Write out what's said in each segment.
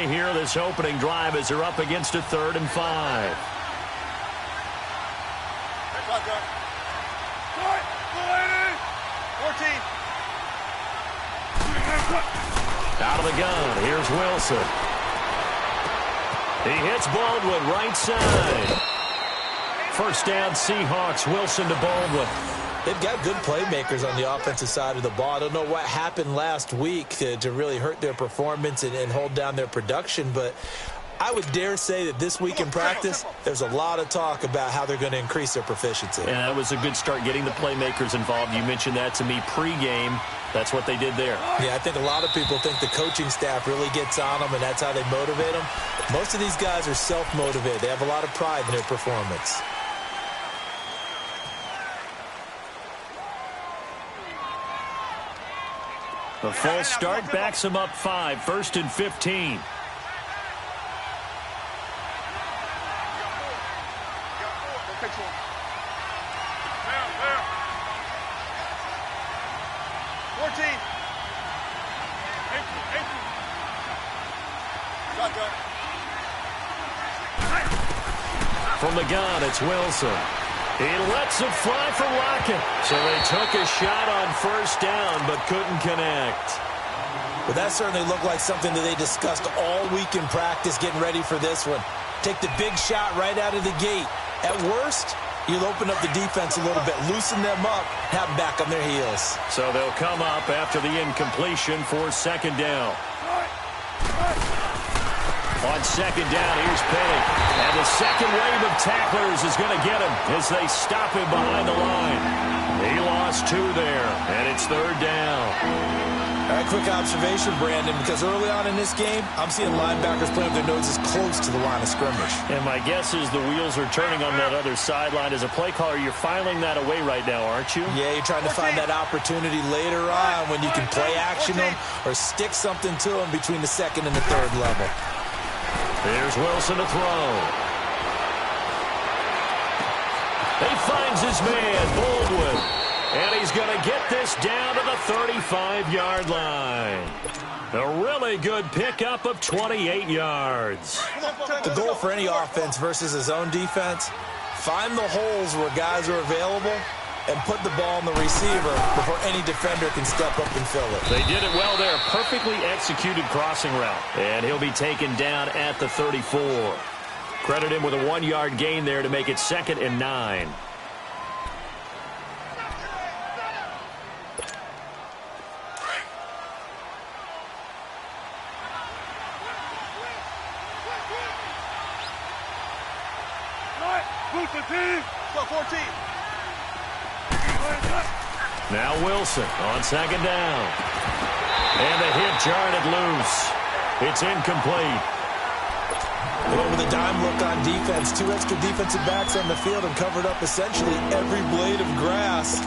play here this opening drive as they're up against a 3rd and 5. Out of the gun, here's Wilson. He hits Baldwin right side. First down, Seahawks. Wilson to Baldwin. They've got good playmakers on the offensive side of the ball. I don't know what happened last week to really hurt their performance and hold down their production, but I would dare say that this week in practice, there's a lot of talk about how they're going to increase their proficiency. And that was a good start, getting the playmakers involved. You mentioned that to me pregame. That's what they did there. Yeah, I think a lot of people think the coaching staff really gets on them, and that's how they motivate them. Most of these guys are self-motivated. They have a lot of pride in their performance. The false start backs them up 5, 1st and 15. From the gun, it's Wilson. He lets it fly for Lockett. So they took a shot on 1st down, but couldn't connect. Well, that certainly looked like something that they discussed all week in practice, getting ready for this one. Take the big shot right out of the gate. At worst, you'll open up the defense a little bit, loosen them up, have them back on their heels. So they'll come up after the incompletion for 2nd down. On 2nd down, here's Penny. And the second wave of tacklers is going to get him as they stop him behind the line. He lost 2 there, and it's 3rd down. All right, quick observation, Brandon, because early on in this game, I'm seeing linebackers playing with their noses close to the line of scrimmage. And my guess is the wheels are turning on that other sideline. As a play caller, you're filing that away right now, aren't you? Yeah, you're trying to find that opportunity later on when you can play action them or stick something to them between the 2nd and the 3rd level. Here's Wilson to throw. He finds his man, Baldwin. And he's going to get this down to the 35-yard line. A really good pickup of 28 yards. The goal for any offense versus a zone defense, find the holes where guys are available and put the ball in the receiver before any defender can step up and fill it. They did it well there. Perfectly executed crossing route. And he'll be taken down at the 34. Credit him with a 1-yard gain there to make it 2nd and 9. Now Wilson on 2nd down. And the hit jarred it loose. It's incomplete. Well, with a dime look on defense, 2 extra defensive backs on the field and covered up essentially every blade of grass.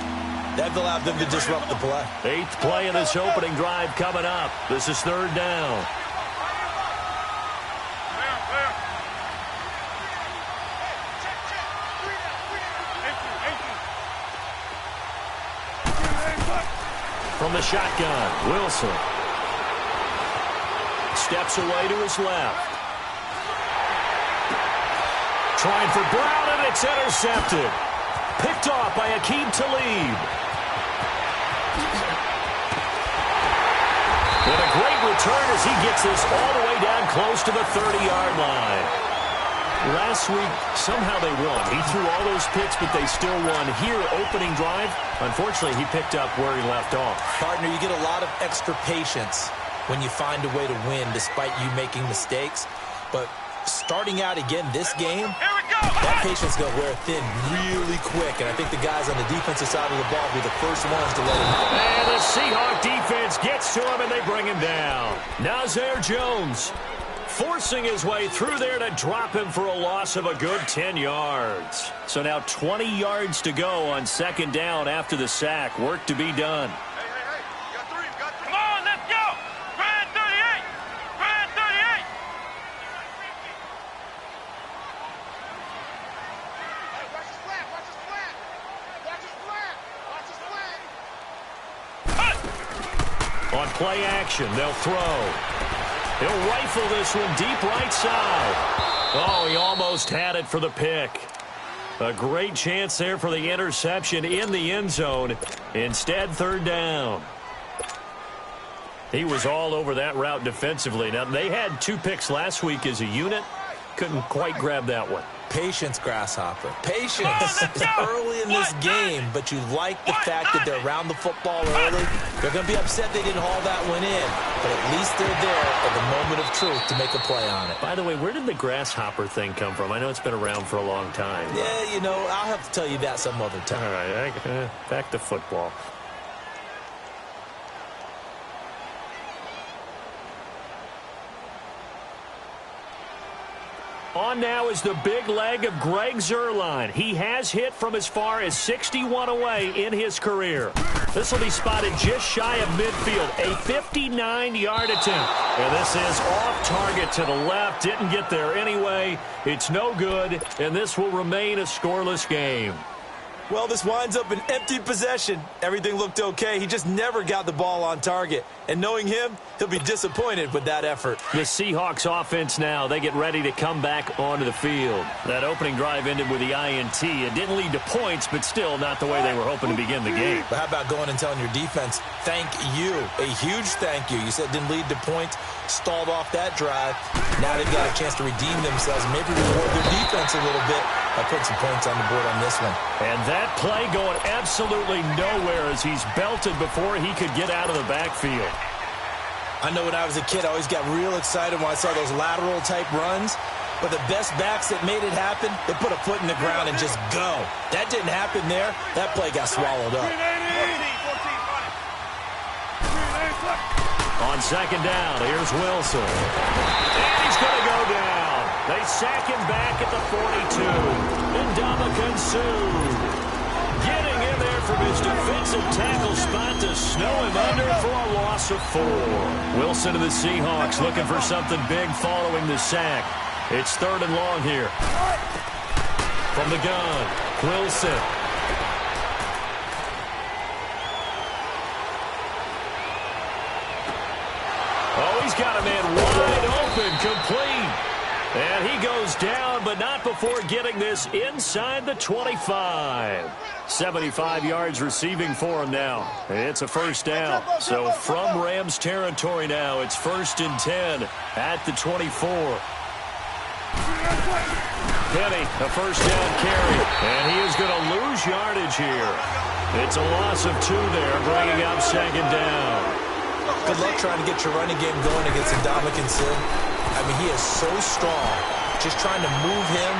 That allowed them to disrupt the play. 8th play of this opening drive coming up. This is 3rd down. From the shotgun, Wilson steps away to his left. Trying for Brown, and it's intercepted. Picked off by Aqib Talib. And a great return as he gets this all the way down close to the 30-yard line. Last week, somehow they won. He threw all those picks, but they still won. Here, opening drive, unfortunately, he picked up where he left off. Partner, you get a lot of extra patience when you find a way to win despite you making mistakes. But starting out again this game, that patience is going to wear thin really quick. And I think the guys on the defensive side of the ball will be the first ones to let him know. And the Seahawk defense gets to him, and they bring him down. Nazir Jones forcing his way through there to drop him for a loss of a good 10 yards. So now 20 yards to go on 2nd down after the sack. Work to be done. Come on, let's go! Brand 38! Brand 38! Hey, watch his flat! Watch his flat! Watch his flat! Watch his flat! On play action, they'll throw. He'll rifle this one deep right side. Oh, he almost had it for the pick. A great chance there for the interception in the end zone. Instead, third down. He was all over that route defensively. Now, they had 2 picks last week as a unit. Couldn't quite grab that one. Patience, Grasshopper. Patience. It's early in this game, but you like the fact that they're around the football early. They're going to be upset they didn't haul that one in, but at least they're there at the moment of truth to make a play on it. By the way, where did the Grasshopper thing come from? I know it's been around for a long time. Yeah, you know, I'll have to tell you that some other time. All right, back to football. On now is the big leg of Greg Zuerlein. He has hit from as far as 61 away in his career. This will be spotted just shy of midfield. A 59-yard attempt. And this is off target to the left. Didn't get there anyway. It's no good, and this will remain a scoreless game. Well, this winds up an empty possession. Everything looked okay. He just never got the ball on target. And knowing him, he'll be disappointed with that effort. The Seahawks offense now, they get ready to come back onto the field. That opening drive ended with the INT. It didn't lead to points, but still not the way they were hoping to begin the game. But how about going and telling your defense, thank you, a huge thank you. You said it didn't lead to points, stalled off that drive. Now they've got a chance to redeem themselves and maybe reward their defense a little bit by putting some points on the board on this one. And that play going absolutely nowhere as he's belted before he could get out of the backfield. I know when I was a kid, I always got real excited when I saw those lateral-type runs. But the best backs that made it happen, they put a foot in the ground and just go. That didn't happen there. That play got swallowed up. On second down, here's Wilson. And he's going to go down. They sack him back at the 42. And Ndamukong Suh getting in there from his defensive tackle spot to snow him under for a loss of 4. Wilson and the Seahawks looking for something big following the sack. It's third and long here. From the gun, Wilson. Oh, he's got a man wide open, complete. And he goes down, but not before getting this inside the 25. 75 yards receiving for him now. It's a first down. So from Rams territory now, it's 1st and 10 at the 24. Penny, a first down carry. And he is going to lose yardage here. It's a loss of 2 there, bringing up second down. Good luck trying to get your running game going against Ndamukong Suh. I mean, he is so strong. Just trying to move him,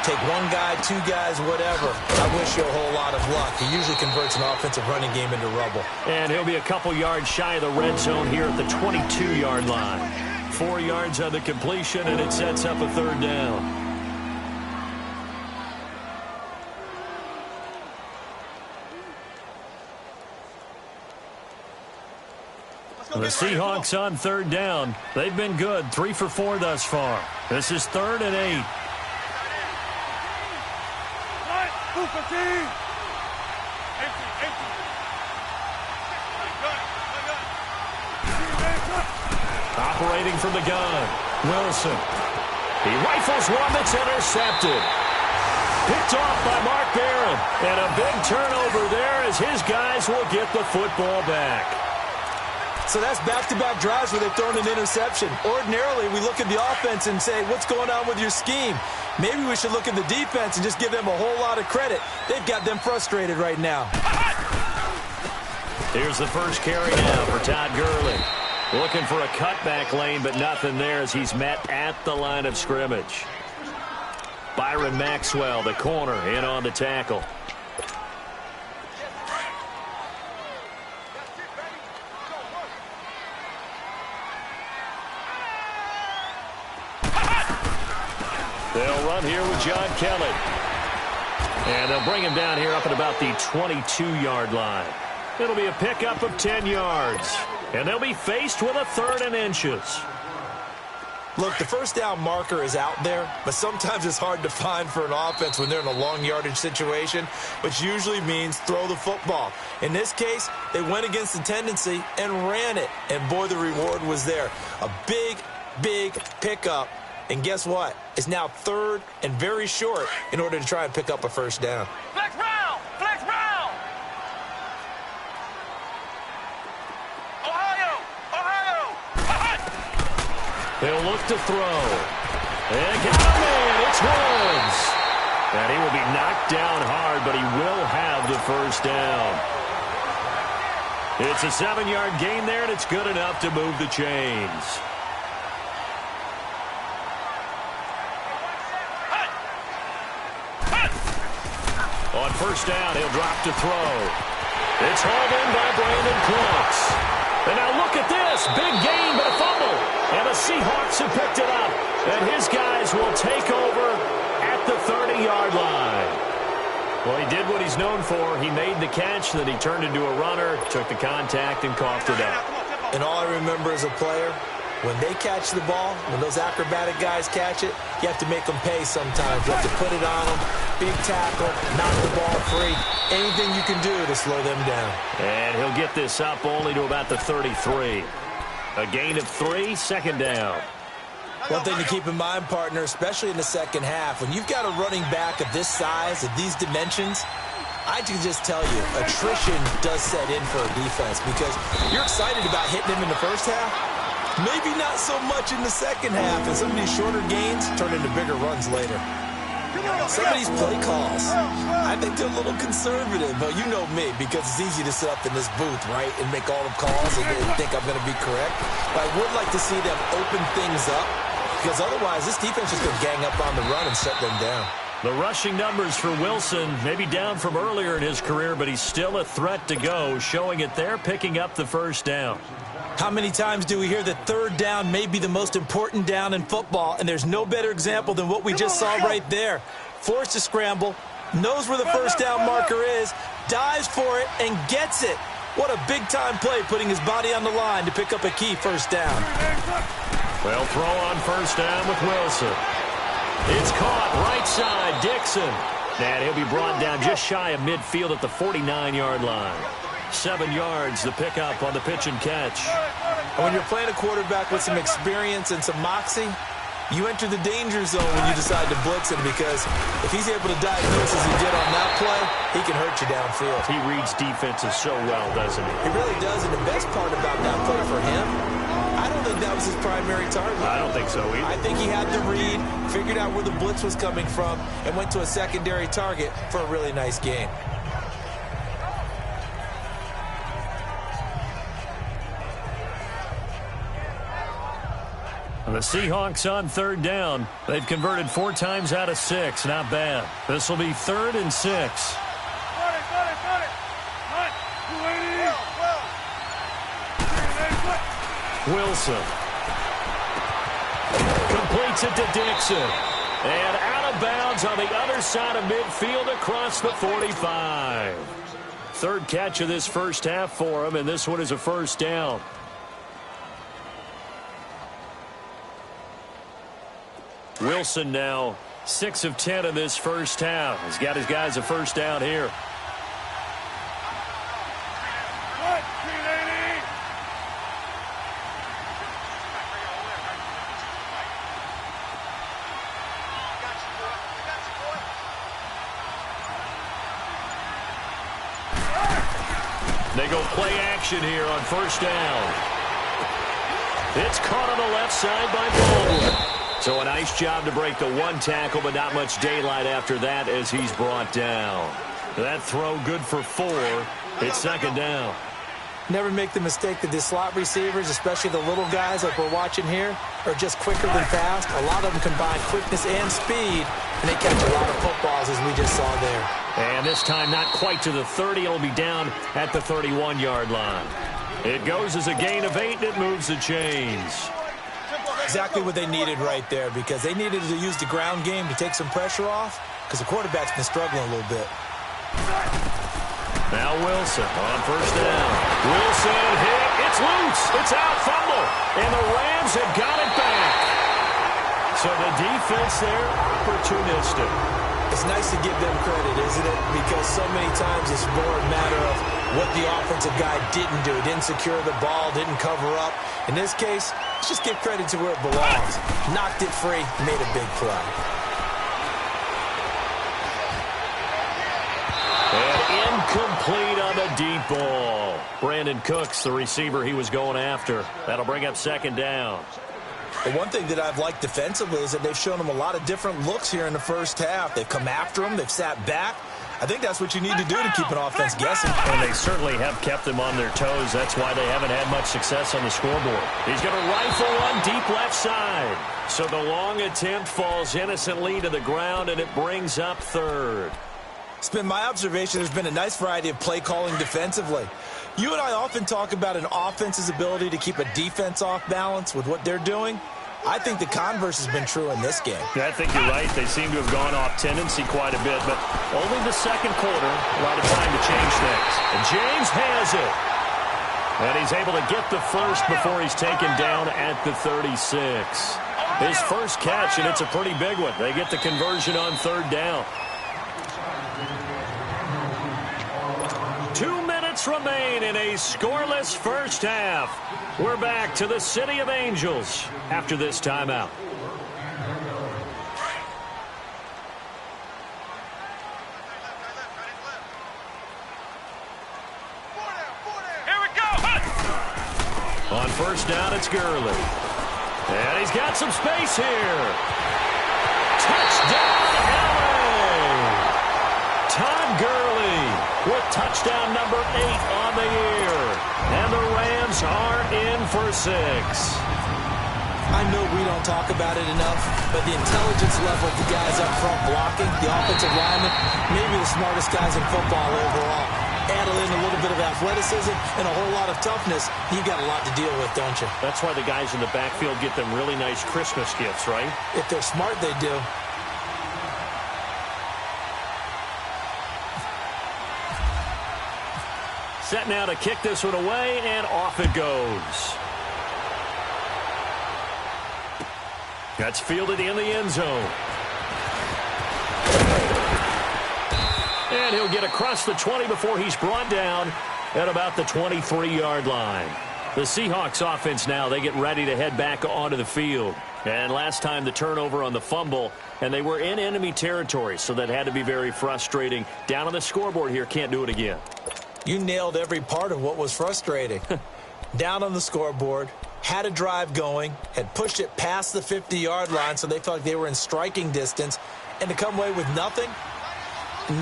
take 1 guy, 2 guys, whatever. I wish you a whole lot of luck. He usually converts an offensive running game into rubble. And he'll be a couple yards shy of the red zone here at the 22-yard line. 4 yards on the completion, and it sets up a third down. The Seahawks on third down. They've been good. 3 for 4 thus far. This is 3rd and 8. Operating from the gun, Wilson. He rifles one that's intercepted. Picked off by Mark Barron. And a big turnover there as his guys will get the football back. So that's back-to-back drives where they've thrown an interception. Ordinarily, we look at the offense and say, what's going on with your scheme? Maybe we should look at the defense and just give them a whole lot of credit. They've got them frustrated right now. Here's the first carry now for Todd Gurley. Looking for a cutback lane, but nothing there as he's met at the line of scrimmage. Byron Maxwell, the corner, in on the tackle. They'll run here with John Kelly. And they'll bring him down here up at about the 22-yard line. It'll be a pickup of 10 yards. And they'll be faced with a 3rd and inches. Look, the first down marker is out there, but sometimes it's hard to find for an offense when they're in a long yardage situation, which usually means throw the football. In this case, they went against the tendency and ran it. And boy, the reward was there. A big, big pickup. And guess what? It's now 3rd and very short in order to try and pick up a first down. Flex round! Flex round! Ohio! They'll look to throw. And got a man. It's Woods. And he will be knocked down hard, but he will have the first down. It's a 7-yard gain there, and it's good enough to move the chains. On first down, he'll drop to throw. It's hauled in by Brandon Cooks. And now look at this. Big gain, but a fumble. And the Seahawks have picked it up. And his guys will take over at the 30-yard line. Well, he did what he's known for. He made the catch, then he turned into a runner, took the contact, and coughed it up. And all I remember as a player, when they catch the ball, when those acrobatic guys catch it, you have to make them pay sometimes. You have to put it on them, big tackle, knock the ball free. Anything you can do to slow them down. And he'll get this up only to about the 33. A gain of 3, second down. One thing to keep in mind, partner, especially in the second half, when you've got a running back of this size, of these dimensions, I can just tell you, attrition does set in for a defense because you're excited about hitting him in the first half. Maybe not so much in the second half, and some of these shorter gains turn into bigger runs later. Some of these play calls, I think they're a little conservative, but you know me, because it's easy to sit up in this booth, right, and make all the calls and think I'm going to be correct. But I would like to see them open things up, because otherwise this defense is going to gang up on the run and shut them down. The rushing numbers for Wilson, maybe down from earlier in his career, but he's still a threat to go, showing it there, picking up the first down. How many times do we hear that third down may be the most important down in football, and there's no better example than what we just saw right there. Forced to scramble, knows where the first down marker is, dives for it, and gets it. What a big-time play, putting his body on the line to pick up a key first down. Well, throw on first down with Wilson. It's caught right side, Dixon. And he'll be brought down just shy of midfield at the 49-yard line. 7 yards, the pickup on the pitch and catch. And when you're playing a quarterback with some experience and some moxie, you enter the danger zone when you decide to blitz him, because if he's able to diagnose as he did on that play, he can hurt you downfield. He reads defenses so well, doesn't he? He really does, and the best part about that play for him, I don't think that was his primary target. I don't think so either. I think he had the read, figured out where the blitz was coming from, and went to a secondary target for a really nice gain. The Seahawks on third down. They've converted 4 times out of 6. Not bad. This will be 3rd and 6. Wilson completes it to Dixon. And out of bounds on the other side of midfield across the 45. 3rd catch of this first half for him, and this one is a first down. Wilson now 6 of 10 in this first half. He's got his guys a first down here. They go play action here on first down. It's caught on the left side by Baldwin. So a nice job to break the 1 tackle, but not much daylight after that as he's brought down. That throw good for 4. It's 2nd down. Never make the mistake that the slot receivers, especially the little guys like we're watching here, are just quicker than fast. A lot of them combine quickness and speed, and they catch a lot of footballs as we just saw there. And this time not quite to the 30. It'll be down at the 31-yard line. It goes as a gain of 8, and it moves the chains. Exactly what they needed right there, because they needed to use the ground game to take some pressure off, because the quarterback's been struggling a little bit. Now Wilson on first down. Wilson hit. It's loose. It's out. Fumble. And the Rams have got it back. So the defense there, opportunistic. It's nice to give them credit, isn't it? Because so many times it's more a matter of what the offensive guy didn't do. Didn't secure the ball, didn't cover up. In this case, let's just give credit to where it belongs. Knocked it free, made a big play. And incomplete on the deep ball. Brandon Cooks, the receiver he was going after. That'll bring up second down. The one thing that I've liked defensively is that they've shown him a lot of different looks here in the first half. They've come after him. They've sat back. I think that's what you need to do to keep an offense guessing. And they certainly have kept them on their toes. That's why they haven't had much success on the scoreboard. He's going to rifle one deep left side. So the long attempt falls innocently to the ground, and it brings up third. It's been my observation there's been a nice variety of play calling defensively. You and I often talk about an offense's ability to keep a defense off balance with what they're doing. I think the converse has been true in this game. Yeah, I think you're right. They seem to have gone off tendency quite a bit, but only the second quarter, a lot of time to change things. And James has it. And he's able to get the first before he's taken down at the 36. His first catch, and it's a pretty big one. They get the conversion on third down. 2 minutes remain in a scoreless first half. We're back to the City of Angels after this timeout. Here we go. On first down, it's Gurley. And he's got some space here. Touchdown, LA! Todd Gurley with touchdown number 8 on the year. And the Rams are in for 6. I know we don't talk about it enough, but the intelligence level of the guys up front blocking, the offensive linemen, maybe the smartest guys in football overall. Add in a little bit of athleticism and a whole lot of toughness, you've got a lot to deal with, don't you? That's why the guys in the backfield get them really nice Christmas gifts, right? If they're smart, they do. Set now to kick this one away, and off it goes. That's fielded in the end zone. And he'll get across the 20 before he's brought down at about the 23-yard line. The Seahawks offense now, they get ready to head back onto the field. And last time the turnover on the fumble, and they were in enemy territory, so that had to be very frustrating. Down on the scoreboard here, can't do it again. You nailed every part of what was frustrating. Down on the scoreboard, had a drive going, had pushed it past the 50-yard line so they felt like they were in striking distance, and to come away with nothing,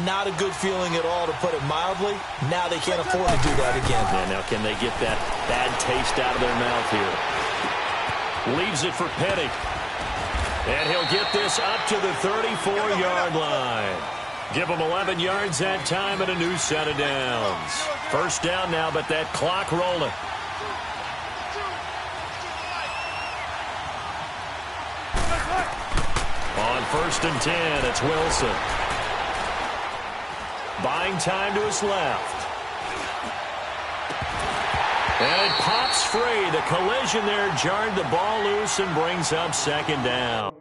not a good feeling at all, to put it mildly. Now they can't afford to do that again. Yeah, now can they get that bad taste out of their mouth here? Leaves it for Petty. And he'll get this up to the 34-yard line. Give them 11 yards that time and a new set of downs. First down now, but that clock rolling. On first and 10, it's Wilson. Buying time to his left. And it pops free. The collision there jarred the ball loose and brings up second down.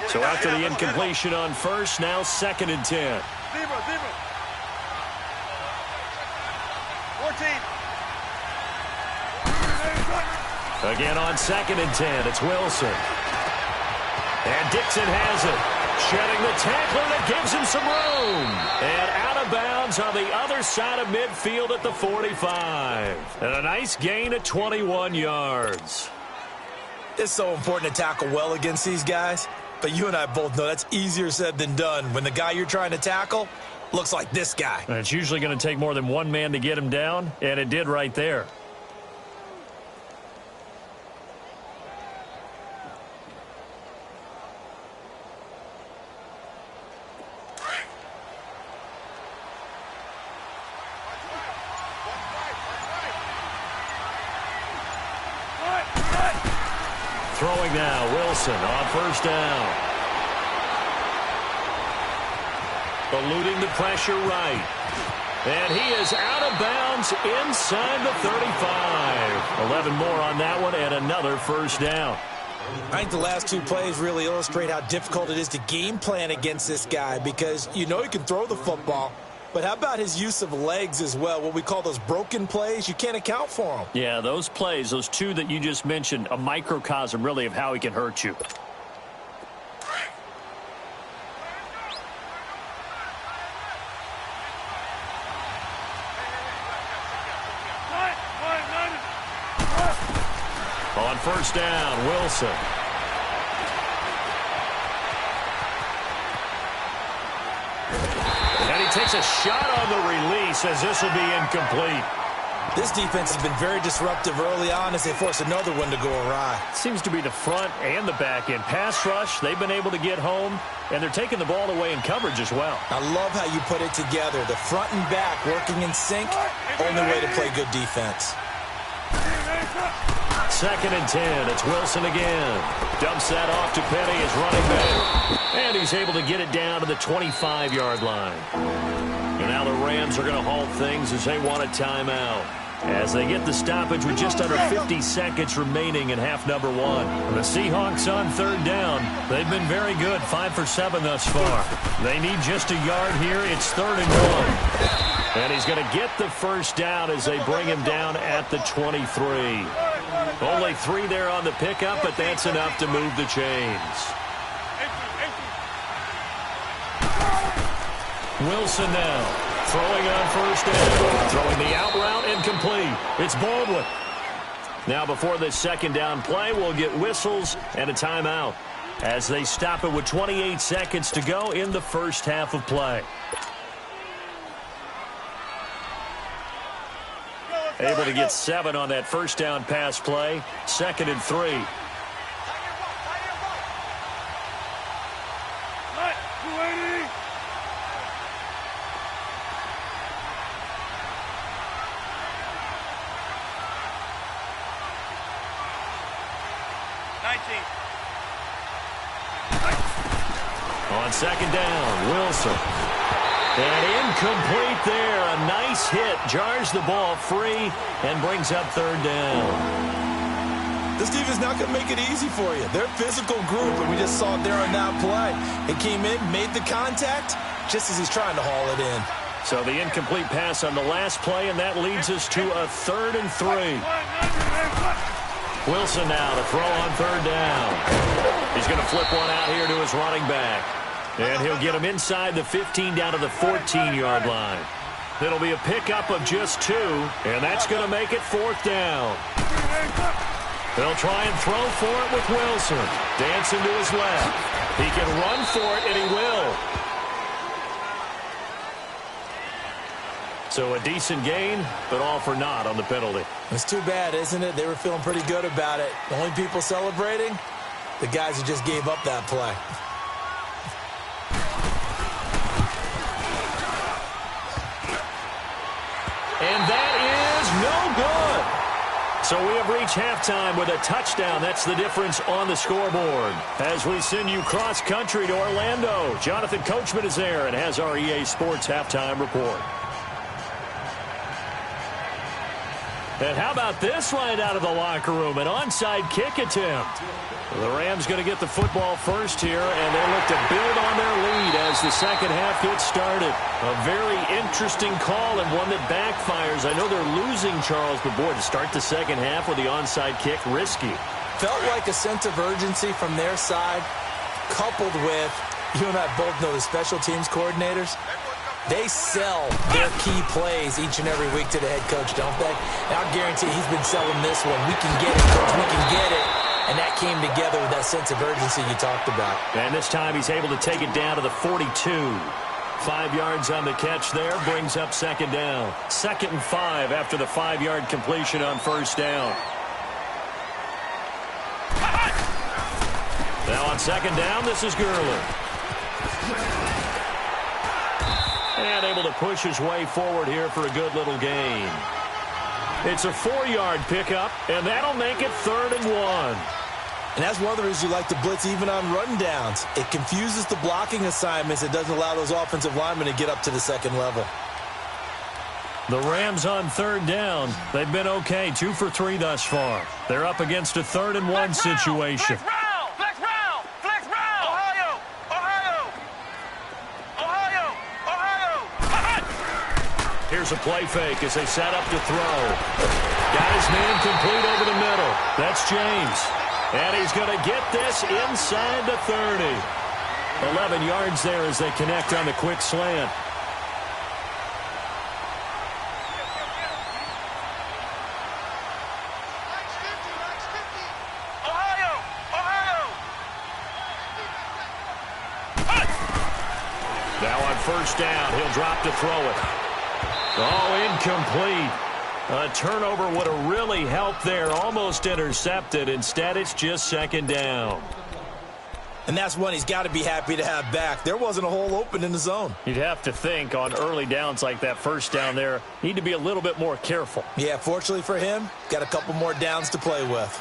So after the incompletion on first, now second and 10. Zebra. 14. Again on second and 10, it's Wilson. And Dixon has it. Shedding the tackler that gives him some room. And out of of bounds on the other side of midfield at the 45. And a nice gain of 21 yards. It's so important to tackle well against these guys, but you and I both know that's easier said than done when the guy you're trying to tackle looks like this guy. And it's usually going to take more than one man to get him down, and it did right there. Throwing now, Wilson on first down. Eluding the pressure right. And he is out of bounds inside the 35. 11 more on that one and another first down. I think the last two plays really illustrate how difficult it is to game plan against this guy because you know he can throw the football. But how about his use of legs as well, what we call those broken plays? You can't account for them. Yeah, those plays, those two that you just mentioned, a microcosm really of how he can hurt you. On first down, Wilson. And he takes a shot on the release as this will be incomplete. This defense has been very disruptive early on as they force another one to go awry. Seems to be the front and the back end. Pass rush, they've been able to get home, and they're taking the ball away in coverage as well. I love how you put it together. The front and back working in sync, only way to play good defense. 2nd and 10. It's Wilson again. Dumps that off to Petty as running back. And he's able to get it down to the 25-yard line. And now the Rams are going to halt things as they want a timeout. As they get the stoppage with just under 50 seconds remaining in half number one. The Seahawks on third down. They've been very good, 5 for 7 thus far. They need just a yard here. It's 3rd and 1. And he's going to get the first down as they bring him down at the 23. Only 3 there on the pickup, but that's enough to move the chains. Wilson now. Throwing on first down. Throwing the out route incomplete. It's Baldwin. Now before this second down play, we'll get whistles and a timeout as they stop it with 28 seconds to go in the first half of play. Able to get 7 on that first down pass play. 2nd and 3. On second down, Wilson. And incomplete there. A nice hit. Jars the ball free and brings up 3rd down. This defense not going to make it easy for you. They're a physical group, and we just saw it there on that play. He came in, made the contact, just as he's trying to haul it in. So the incomplete pass on the last play, and that leads us to a 3rd and 3. Wilson now to throw on 3rd down. He's going to flip one out here to his running back. And he'll get him inside the 15 down to the 14-yard line. It'll be a pickup of just 2, and that's going to make it 4th down. They'll try and throw for it with Wilson. Dancing to his left. He can run for it, and he will. So a decent gain, but all for naught on the penalty. It's too bad, isn't it? They were feeling pretty good about it. The only people celebrating, the guys who just gave up that play. And that is no good. So we have reached halftime with a touchdown. That's the difference on the scoreboard. As we send you cross-country to Orlando, Jonathan Coachman is there and has our EA Sports halftime report. And how about this right out of the locker room? An onside kick attempt. The Rams going to get the football first here, and they look to build on their lead as the second half gets started. A very interesting call and one that backfires. I know they're losing, Charles, but boy, to start the second half with the onside kick, risky. Felt like a sense of urgency from their side, coupled with, you and I both know the special teams coordinators. They sell their key plays each and every week to the head coach, don't they? And I guarantee he's been selling this one. We can get it, coach. We can get it. And that came together with that sense of urgency you talked about. And this time he's able to take it down to the 42. 5 yards on the catch there, brings up second down. 2nd and 5 after the 5-yard completion on first down. Now on second down, this is Gurley. And able to push his way forward here for a good little gain. It's a 4-yard pickup, and that'll make it 3rd and 1. And that's one of the reasons you like to blitz even on run downs. It confuses the blocking assignments. It doesn't allow those offensive linemen to get up to the second level. The Rams on 3rd down. They've been okay, 2 for 3 thus far. They're up against a 3rd and 1 situation. Flex round! Ohio! Here's a play fake as they set up to throw. Got his man complete over the middle. That's James. And he's going to get this inside the 30. 11 yards there as they connect on the quick slant. Now on first down, he'll drop to throw it. Oh, incomplete. A turnover would have really helped there. Almost intercepted. Instead, it's just second down. And that's one he's got to be happy to have back. There wasn't a hole open in the zone. You'd have to think on early downs like that first down there, need to be a little bit more careful. Yeah, fortunately for him, got a couple more downs to play with.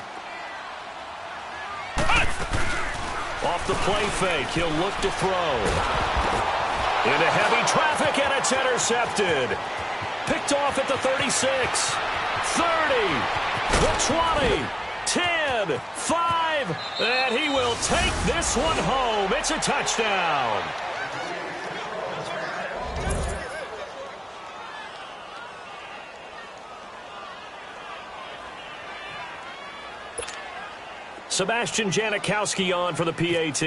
Off the play fake, he'll look to throw. Into heavy traffic, and it's intercepted. Picked off at the 36, 30, the 20, 10, 5, and he will take this one home. It's a touchdown. Sebastian Janikowski on for the PAT.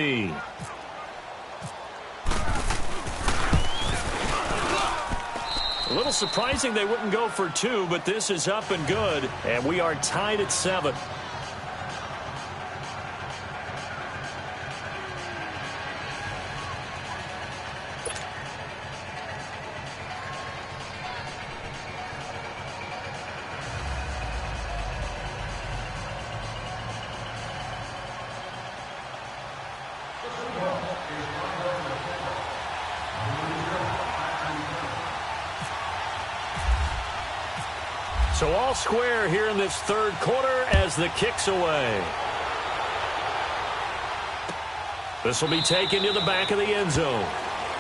A little surprising they wouldn't go for 2, but this is up and good, and we are tied at 7. So all square here in this third quarter as the kick's away. This will be taken to the back of the end zone.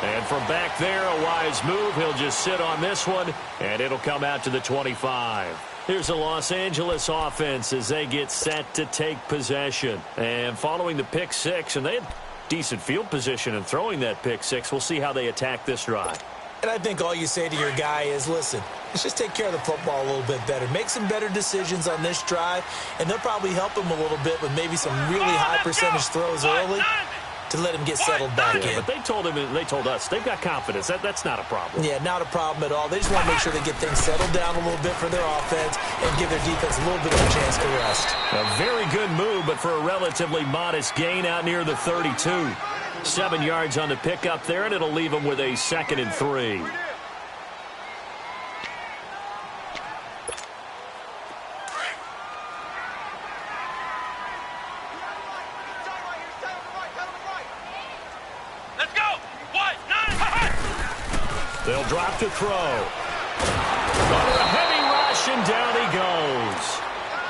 And from back there, a wise move. He'll just sit on this one, and it'll come out to the 25. Here's the Los Angeles offense as they get set to take possession. And following the pick six, and they had decent field position in throwing that pick six. We'll see how they attack this drive. And I think all you say to your guy is, listen, let's just take care of the football a little bit better. Make some better decisions on this drive, and they'll probably help him a little bit with maybe some really high percentage throws early to let him get settled back in. But they told us, they've got confidence. That's not a problem. Yeah, not a problem at all. They just want to make sure they get things settled down a little bit for their offense and give their defense a little bit of a chance to rest. A very good move, but for a relatively modest gain out near the 32. 7 yards on the pickup there, and it'll leave them with a 2nd and 3. Let's go! What? 9! They'll drop to throw. Under a heavy rush, and down he goes.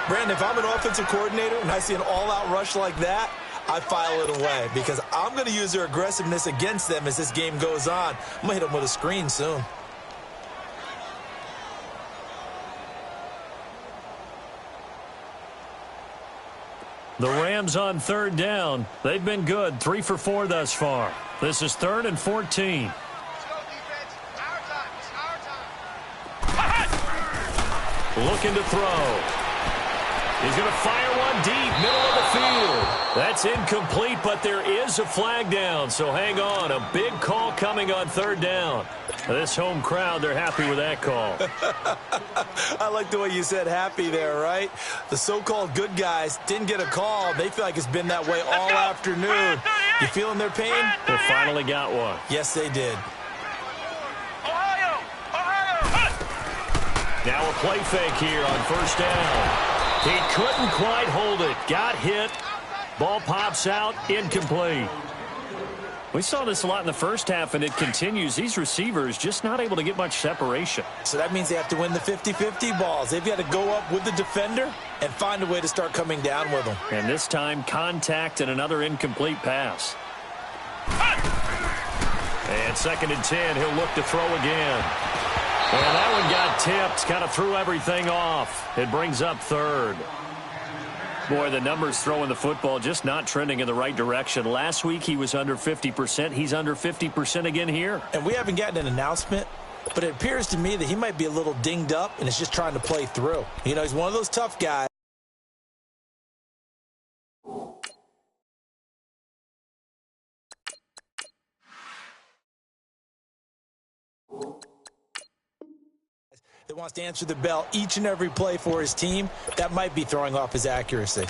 Brandon, if I'm an offensive coordinator and I see an all-out rush like that, I file it away because I'm going to use their aggressiveness against them as this game goes on. I'm going to hit them with a screen soon. The Rams on 3rd down. They've been good, 3 for 4 thus far. This is 3rd and 14. Let's go, defense. Our time. It's our time. Looking to throw. He's going to fire one deep, middle of the field. That's incomplete, but there is a flag down, so hang on. A big call coming on third down. This home crowd, they're happy with that call. I like the way you said happy there, right? The so-called good guys didn't get a call. They feel like it's been that way all afternoon. You feeling their pain? They finally got one. Yes, they did. Now a play fake here on first down. He couldn't quite hold it. Got hit. Ball pops out. Incomplete. We saw this a lot in the first half, and it continues. These receivers just not able to get much separation. So that means they have to win the 50-50 balls. They've got to go up with the defender and find a way to start coming down with them. And this time, contact and another incomplete pass. And 2nd and 10, he'll look to throw again. And that one got tipped, kind of threw everything off. It brings up 3rd. Boy, the numbers throwing the football just not trending in the right direction. Last week he was under 50%. He's under 50% again here. And we haven't gotten an announcement, but it appears to me that he might be a little dinged up and is just trying to play through. You know, he's one of those tough guys. That wants to answer the bell each and every play for his team. That might be throwing off his accuracy.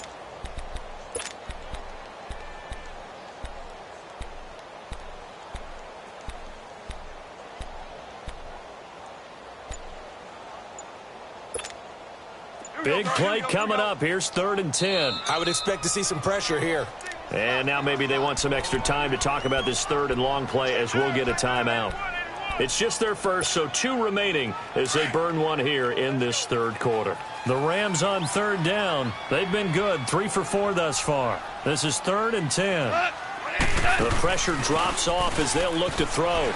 Big play coming up. Here's 3rd and 10. I would expect to see some pressure here. And now maybe they want some extra time to talk about this 3rd and long play as we'll get a timeout. It's just their first, so 2 remaining as they burn one here in this 3rd quarter. The Rams on 3rd down. They've been good, 3 for 4 thus far. This is 3rd and 10. The pressure drops off as they'll look to throw.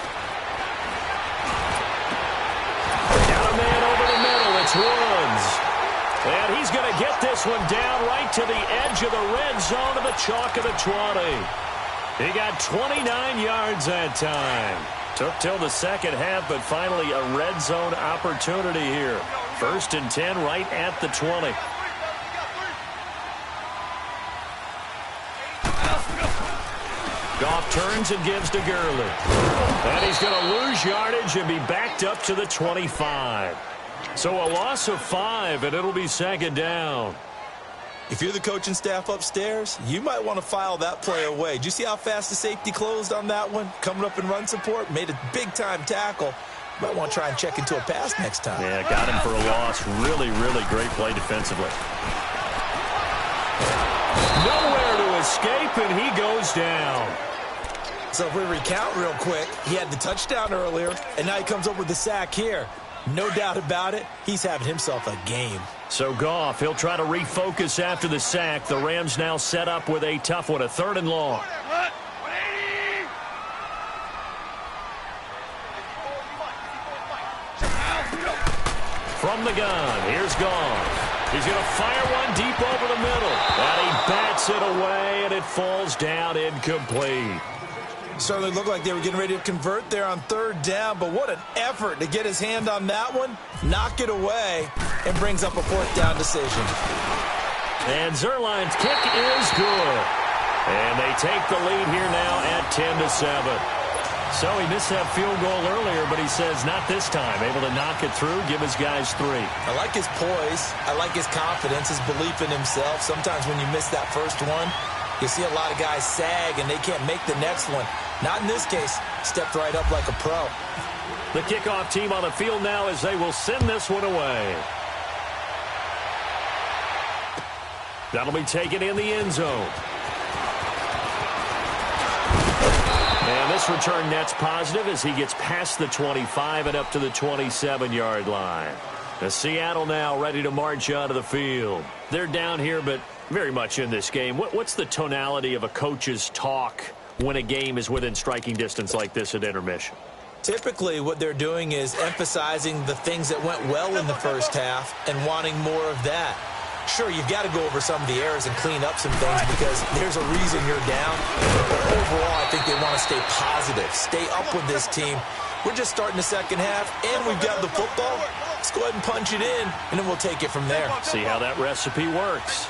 Got a man over the middle. It's Woods. And he's going to get this one down right to the edge of the red zone of the chalk of the 20. He got 29 yards that time. Took till the second half, but finally a red zone opportunity here. 1st and 10 right at the 20. Goff turns and gives to Gurley. And he's going to lose yardage and be backed up to the 25. So a loss of 5, and it'll be 2nd down. If you're the coaching staff upstairs, you might want to file that play away. Did you see how fast the safety closed on that one? Coming up in run support, made a big-time tackle. You might want to try and check into a pass next time. Yeah, got him for a loss. Really, really great play defensively. Nowhere to escape, and he goes down. So if we recount real quick, he had the touchdown earlier, and now he comes up with the sack here. No doubt about it, he's having himself a game. So Goff, he'll try to refocus after the sack. The Rams now set up with a tough one, a 3rd and long. From the gun, here's Goff. He's going to fire one deep over the middle. And he bats it away, and it falls down incomplete. Certainly looked like they were getting ready to convert there on 3rd down, but what an effort to get his hand on that one, knock it away, and brings up a 4th down decision. And Zerline's kick is good. And they take the lead here now at 10-7. So he missed that field goal earlier, but he says not this time. Able to knock it through, give his guys 3. I like his poise. I like his confidence, his belief in himself. Sometimes when you miss that first one, you see a lot of guys sag and they can't make the next one. Not in this case. Stepped right up like a pro. The kickoff team on the field now as they will send this one away. That'll be taken in the end zone. And this return net's positive as he gets past the 25 and up to the 27-yard line. The Seattle now ready to march out of the field. They're down here, but very much in this game. What's the tonality of a coach's talk when a game is within striking distance like this at intermission? Typically, what they're doing is emphasizing the things that went well in the first half and wanting more of that. Sure, you've got to go over some of the errors and clean up some things because there's a reason you're down. But overall, I think they want to stay positive, stay up with this team. We're just starting the second half, and we've got the football. Let's go ahead and punch it in, and then we'll take it from there. See how that recipe works.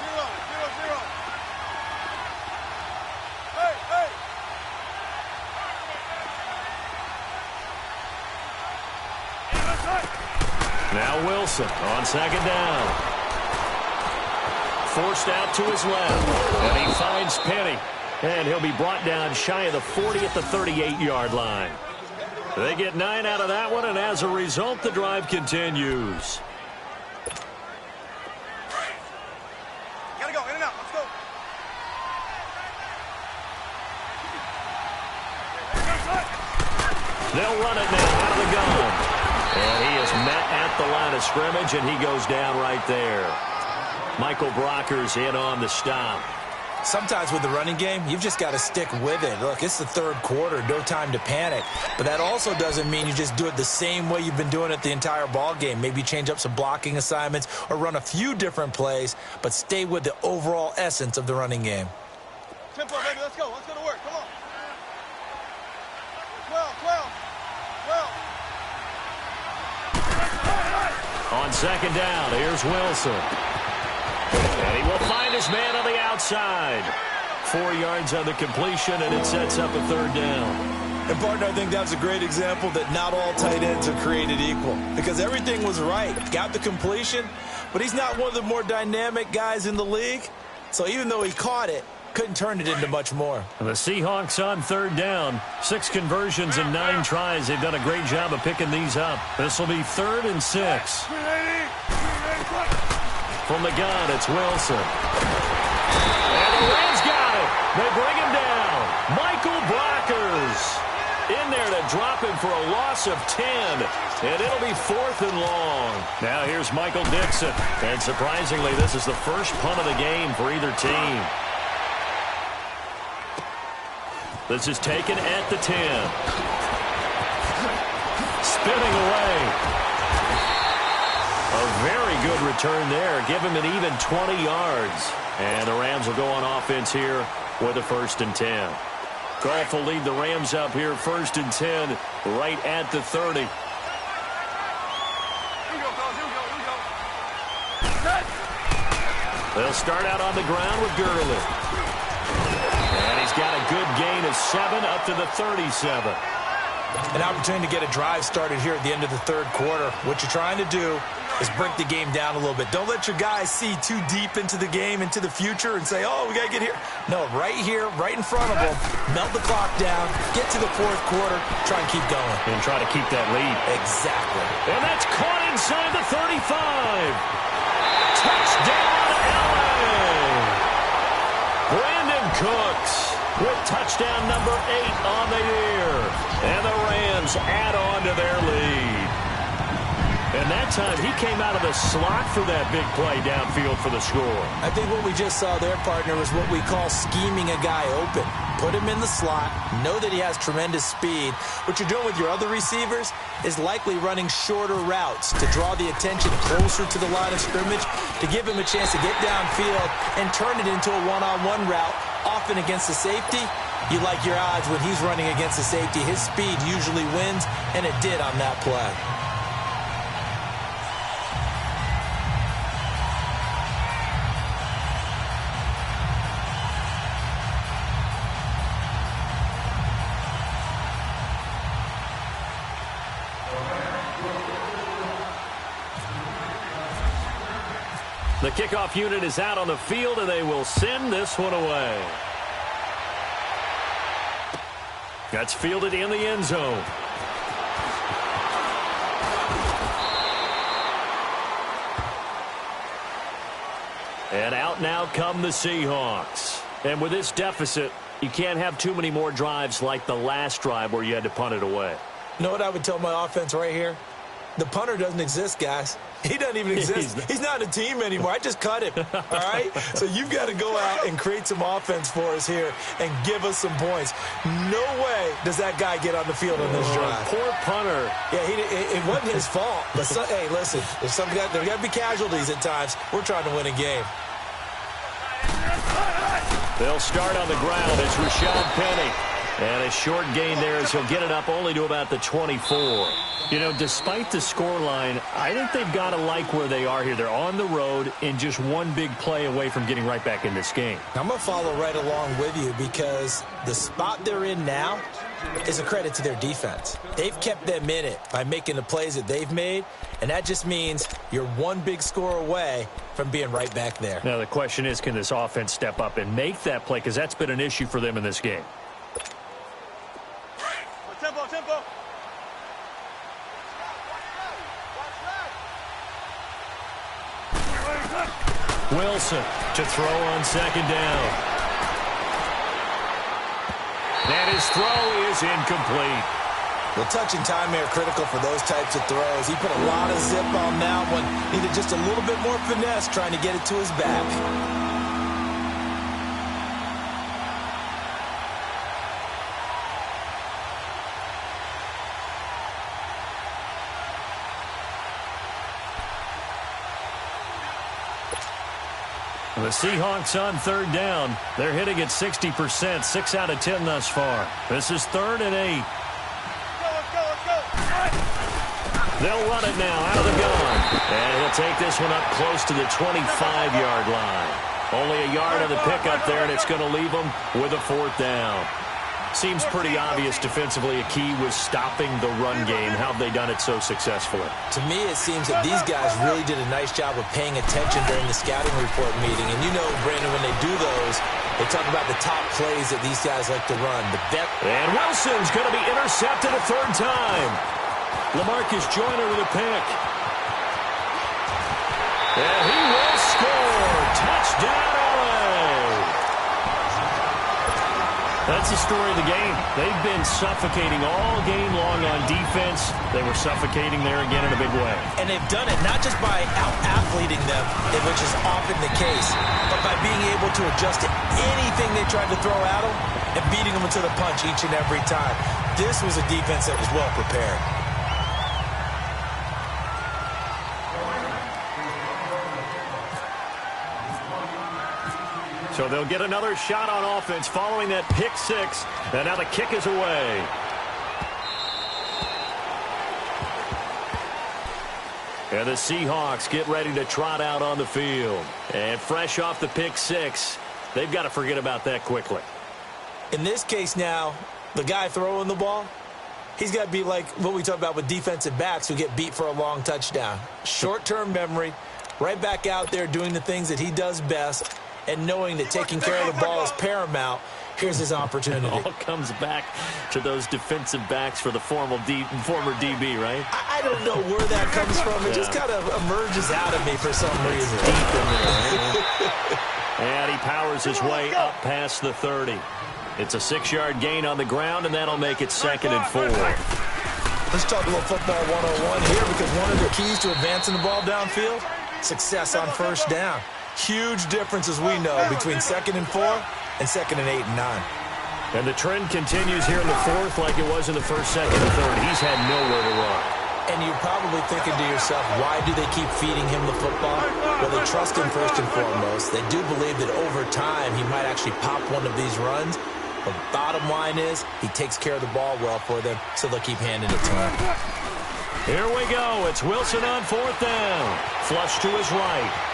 Now Wilson on second down. Forced out to his left. And he finds Penny. And he'll be brought down shy of the 40 at the 38-yard line. They get 9 out of that one, and as a result, the drive continues. Gotta go, in and out, let's go. They'll run it now out of the gun. And he is met at the line of scrimmage, and he goes down right there. Michael Brocker's in on the stop. Sometimes with the running game, you've just got to stick with it. Look, it's the third quarter, no time to panic. But that also doesn't mean you just do it the same way you've been doing it the entire ball game. Maybe change up some blocking assignments or run a few different plays, but stay with the overall essence of the running game. Tempo, baby, let's go to work, come on. 12. On second down, here's Wilson. And he will find his man on the outside. 4 yards on the completion, and it sets up a third down. And, partner, I think that's a great example that not all tight ends are created equal. Because everything was right. Got the completion, but he's not one of the more dynamic guys in the league. So even though he caught it, couldn't turn it into much more. The Seahawks on third down. 6 conversions and 9 tries. They've done a great job of picking these up. This will be 3rd and 6. From the gun, it's Wilson. And the Rams got it. They bring him down. Michael Brockers in there to drop him for a loss of 10. And it'll be 4th and long. Now here's Michael Dixon. And surprisingly, this is the first punt of the game for either team. This is taken at the 10. Spinning away. A very good return there. Give him an even 20 yards. And the Rams will go on offense here with a 1st and 10. Goff will lead the Rams up here 1st and 10 right at the 30. Here we go. They'll start out on the ground with Gurley. And he's got a good gain of 7 up to the 37. An opportunity to get a drive started here at the end of the third quarter. What you're trying to do is break the game down a little bit. Don't let your guys see too deep into the game, into the future, and say, oh, we got to get here. No, right here, right in front of them, melt the clock down, get to the fourth quarter, try and keep going. And try to keep that lead. Exactly. And that's caught inside the 35. Touchdown, LA! Brandon Cooks with touchdown number 8 on the year. And the Rams add on to their lead. And that time, he came out of the slot for that big play downfield for the score. I think what we just saw there, partner, is what we call scheming a guy open. Put him in the slot, know that he has tremendous speed. What you're doing with your other receivers is likely running shorter routes to draw the attention closer to the line of scrimmage, to give him a chance to get downfield and turn it into a one-on-one route, often against the safety. You like your odds when he's running against the safety. His speed usually wins, and it did on that play. The kickoff unit is out on the field, and they will send this one away. That's fielded in the end zone. And out now come the Seahawks. And with this deficit, you can't have too many more drives like the last drive where you had to punt it away. You know what I would tell my offense right here? The punter doesn't exist, guys. He doesn't even exist. He's not a team anymore. I just cut him, all right? So you've got to go out and create some offense for us here and give us some points. No way does that guy get on the field on this drive. Poor punter. Yeah, it wasn't his fault. But hey, listen, there's got to be casualties at times. We're trying to win a game. They'll start on the ground. It's Rashad Penny. And a short gain there as he'll get it up only to about the 24. You know, despite the scoreline, I think they've got to like where they are here. They're on the road and just one big play away from getting right back in this game. I'm going to follow right along with you because the spot they're in now is a credit to their defense. They've kept them in it by making the plays that they've made, and that just means you're one big score away from being right back there. Now, the question is, can this offense step up and make that play? Because that's been an issue for them in this game. Tempo. Wilson to throw on second down. And his throw is incomplete. The touch and time are critical for those types of throws. He put a lot of zip on that one. Needed just a little bit more finesse trying to get it to his back. The Seahawks on third down. They're hitting at 60%, 6 out of 10 thus far. This is 3rd and 8. Let's go. They'll run it now out of the gun. And he'll take this one up close to the 25-yard line. Only a yard on the pickup there, and it's going to leave them with a 4th down. Seems pretty obvious defensively a key was stopping the run game. How have they done it so successfully? To me, it seems that these guys really did a nice job of paying attention during the scouting report meeting. And you know, Brandon, when they do those, they talk about the top plays that these guys like to run. And Wilson's going to be intercepted a 3rd time. LaMarcus Joyner with a pick. And he will score. Touchdown, LA. That's the story of the game. They've been suffocating all game long on defense. They were suffocating there again in a big way. And they've done it not just by out-athleting them, which is often the case, but by being able to adjust to anything they tried to throw at them and beating them to the punch each and every time. This was a defense that was well prepared. So they'll get another shot on offense following that pick 6. And now the kick is away. And the Seahawks get ready to trot out on the field. And fresh off the pick 6, they've got to forget about that quickly. In this case now, the guy throwing the ball, he's got to be like what we talk about with defensive backs who get beat for a long touchdown. Short-term memory, right back out there doing the things that he does best, and knowing that taking care of the ball is paramount. Here's his opportunity. It all comes back to those defensive backs for the former DB, right? I don't know where that comes from. It just kind of emerges out of me for some reason. Deep in there, and he powers his way up past the 30. It's a 6-yard gain on the ground, and that'll make it 2nd and 4. Let's talk a little football 101 here, because one of the keys to advancing the ball downfield, success on first down. Huge difference, as we know, between 2nd and 4 and 2nd and 8 and 9. And the trend continues here in the 4th like it was in the 1st, 2nd, and 3rd. He's had nowhere to run. And you're probably thinking to yourself, why do they keep feeding him the football? Well, they trust him first and foremost. They do believe that over time he might actually pop one of these runs. But bottom line is, he takes care of the ball well for them, so they'll keep handing it to him. Here we go. It's Wilson on 4th down. Flush to his right.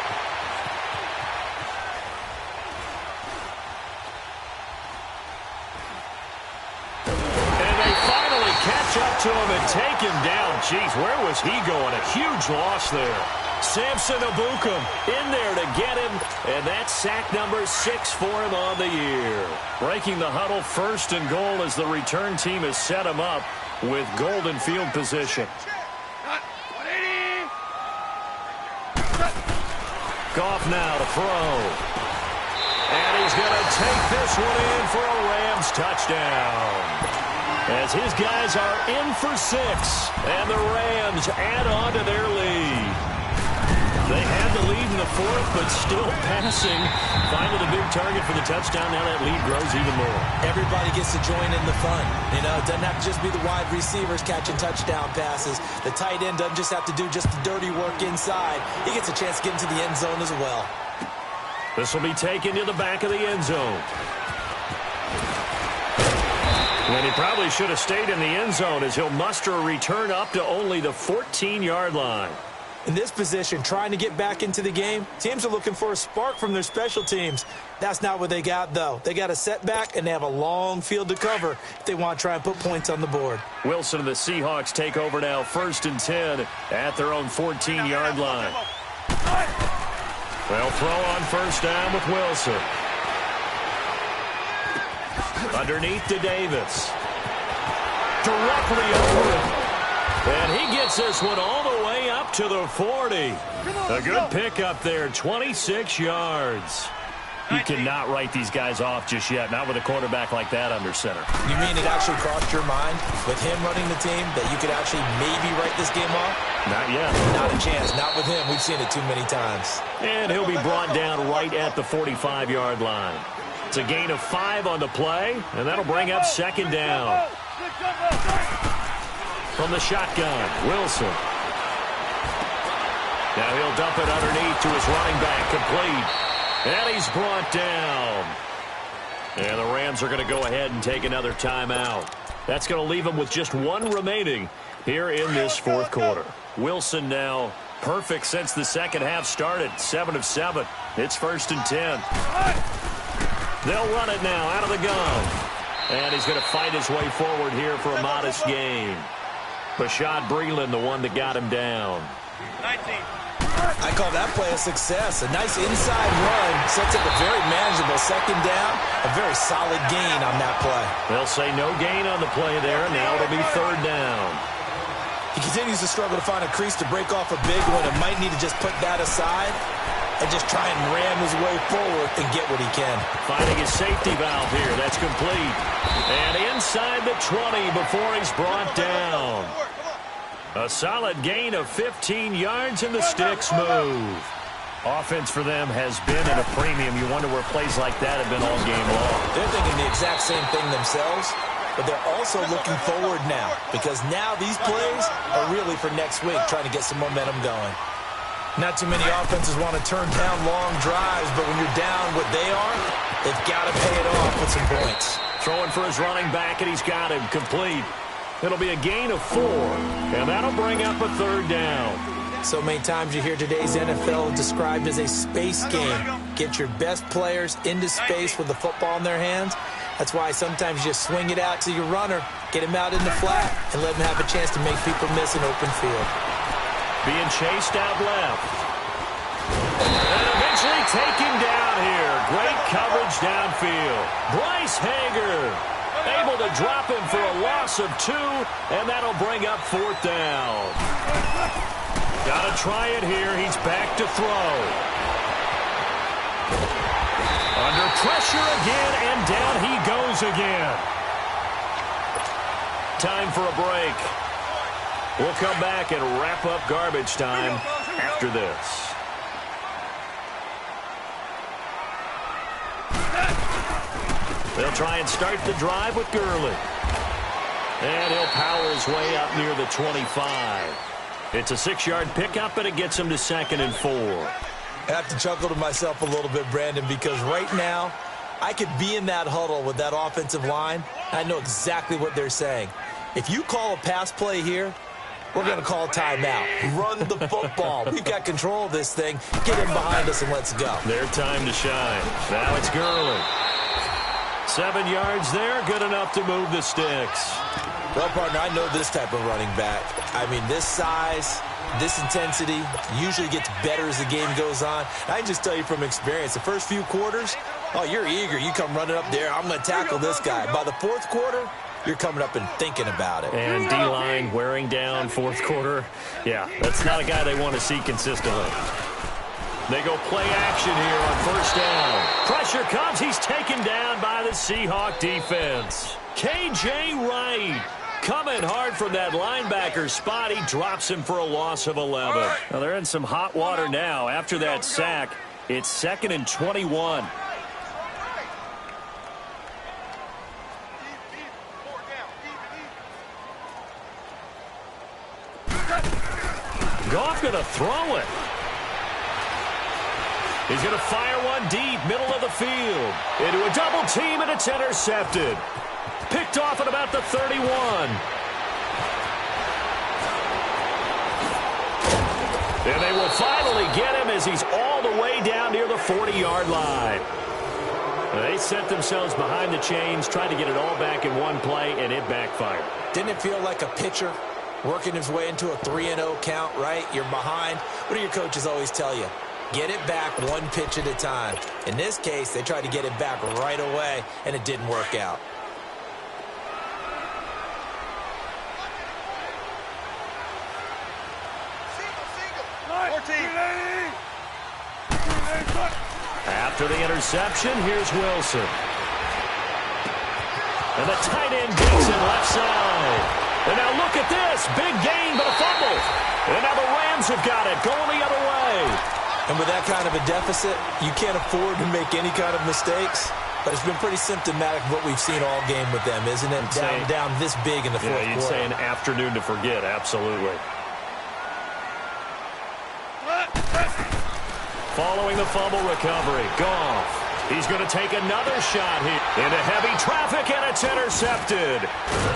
Catch up to him and take him down. Jeez, where was he going? A huge loss there. Samson Ebukam in there to get him, and that's sack number 6 for him on the year. Breaking the huddle, 1st and goal as the return team has set him up with golden field position. Goff now to throw. And he's going to take this one in for a Rams touchdown. As his guys are in for 6, and the Rams add on to their lead. They had the lead in the 4th, but still passing. Finally, the big target for the touchdown. Now that lead grows even more. Everybody gets to join in the fun. You know, it doesn't have to just be the wide receivers catching touchdown passes. The tight end doesn't just have to do just the dirty work inside. He gets a chance to get into the end zone as well. This will be taken to the back of the end zone. And he probably should have stayed in the end zone as he'll muster a return up to only the 14-yard line. In this position, trying to get back into the game, teams are looking for a spark from their special teams. That's not what they got, though. They got a setback, and they have a long field to cover if they want to try and put points on the board. Wilson and the Seahawks take over now, 1st and 10 at their own 14-yard line. They'll throw on 1st down with Wilson. Underneath to Davis. Directly over it. And he gets this one all the way up to the 40. A good pickup there, 26 yards. You cannot write these guys off just yet, not with a quarterback like that under center. You mean it actually crossed your mind with him running the team that you could actually maybe write this game off? Not yet. Not a chance. Not with him. We've seen it too many times. And he'll be brought down right at the 45-yard line. It's a gain of 5 on the play, and that'll bring up 2nd down. From the shotgun, Wilson. Now he'll dump it underneath to his running back, complete. And he's brought down. And the Rams are going to go ahead and take another timeout. That's going to leave them with just 1 remaining here in this 4th quarter. Wilson now perfect since the second half started, 7 of 7. It's 1st and 10. They'll run it now out of the gun. And he's going to fight his way forward here for a modest gain. Bashad Breeland, the one that got him down. 19. I call that play a success. A nice inside run sets up a very manageable 2nd down. A very solid gain on that play. They'll say no gain on the play there. Now it'll be 3rd down. He continues to struggle to find a crease to break off a big one and might need to just put that aside and just try and ram his way forward and get what he can. Finding his safety valve here. That's complete. And inside the 20 before he's brought down. A solid gain of 15 yards and the sticks move. Offense for them has been at a premium. You wonder where plays like that have been all game long. They're thinking the exact same thing themselves, but they're also looking forward now because now these plays are really for next week, trying to get some momentum going. Not too many offenses want to turn down long drives, but when you're down what they are, they've got to pay it off with some points. Throwing for his running back, and he's got him complete. It'll be a gain of 4, and that'll bring up a 3rd down. So many times you hear today's NFL described as a space game. Get your best players into space with the football in their hands. That's why sometimes you just swing it out to your runner, get him out in the flat, and let him have a chance to make people miss an open field. Being chased out left. And eventually taken down here. Great coverage downfield. Bryce Hager able to drop him for a loss of 2, and that'll bring up 4th down. Got to try it here. He's back to throw. Under pressure again, and down he goes again. Time for a break. We'll come back and wrap up garbage time after this. They'll try and start the drive with Gurley. And he'll power his way up near the 25. It's a 6-yard pickup, and it gets him to 2nd and 4. I have to chuckle to myself a little bit, Brandon, because right now I could be in that huddle with that offensive line. I know exactly what they're saying. If you call a pass play here, we're going to call timeout. Run the football. We've got control of this thing. Get him behind us and let's go. Their time to shine. Now it's Gurley. 7 yards there, good enough to move the sticks. Well, partner, I know this type of running back. I mean, this size, this intensity usually gets better as the game goes on. I can just tell you from experience, the first few quarters, oh, you're eager. You come running up there, I'm going to tackle this guy. By the 4th quarter, you're coming up and thinking about it. And D-line wearing down 4th quarter. Yeah, that's not a guy they want to see consistently. They go play action here on 1st down. Pressure comes. He's taken down by the Seahawk defense. K.J. Wright coming hard from that linebacker spot. He drops him for a loss of 11. Now they're in some hot water now after that sack. It's 2nd and 21. Goff going to throw it. He's going to fire one deep, middle of the field. Into a double team, and it's intercepted. Picked off at about the 31. And they will finally get him as he's all the way down near the 40-yard line. They set themselves behind the chains, tried to get it all back in one play, and it backfired. Didn't it feel like a pitcher working his way into a 3-0 count, right? You're behind. What do your coaches always tell you? Get it back one pitch at a time. In this case, they tried to get it back right away, and it didn't work out. After the interception, here's Wilson. And the tight end gets it left side. And now look at this. Big gain, but a fumble. And now the Rams have got it, going the other way. And with that kind of a deficit, you can't afford to make any kind of mistakes. But it's been pretty symptomatic of what we've seen all game with them, isn't it? Down this big in the fourth quarter. You'd say an afternoon to forget, absolutely. Following the fumble recovery, Goff. He's going to take another shot here into heavy traffic, and it's intercepted.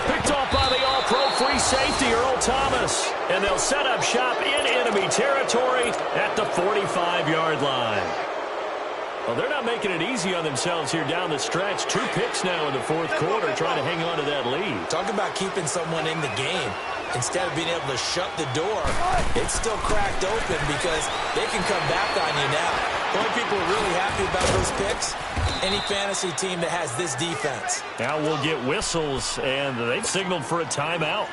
Picked off by the all-pro free safety, Earl Thomas. And they'll set up shop in enemy territory at the 45-yard line. Well, they're not making it easy on themselves here down the stretch. 2 picks now in the fourth quarter, trying to hang on to that lead. Talk about keeping someone in the game. Instead of being able to shut the door, it's still cracked open because they can come back on you now. The only people who are really happy about those picks, any fantasy team that has this defense. Now we'll get whistles, and they've signaled for a timeout.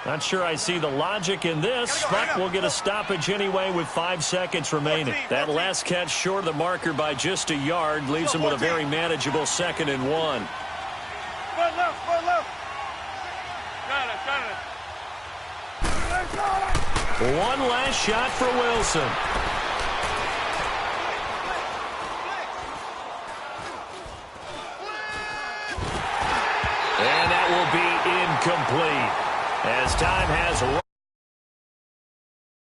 Not sure I see the logic in this, but we'll get a stoppage anyway with 5 seconds remaining. That last catch short of the marker by just a yard leaves them with a very manageable 2nd and 1. Run left, run left. Got it. One last shot for Wilson. And that will be incomplete, as time has